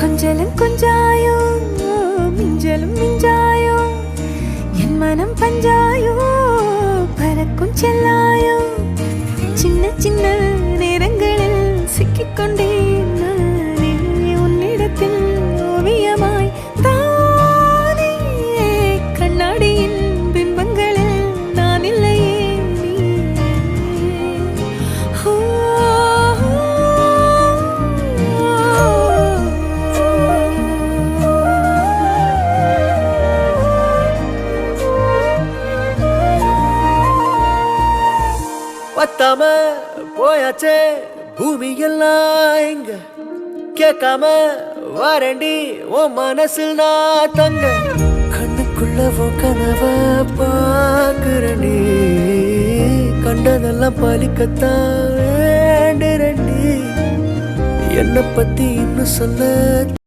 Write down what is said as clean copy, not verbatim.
கொஞ்சலும் கொஞ்சாயோ மிஞ்சலும் மிஞ்சாயோ என் மனம் பஞ்சாயோ பறக்கும் செல்லாயோ சின்ன சின்ன நேரங்களில் சிக்கிக்கொண்டேன் நானே உன்னிடத்தில் ஓவியமாய் தானே கண்ணாடியின் பிம்பங்களில் நான் இல்லையே பத்தாம போயாச்சே பூமி எல்லாம் இங்க கேட்காம வாரண்டி உன் மனசில் நான் தங்க கண்ணுக்குள்ள உன் கனவ பாக்குறண்டி கண்டதெல்லாம் பலிக்கத்தான் வேண்டுறண்டி என்னை பத்தி இன்னும் சொல்ல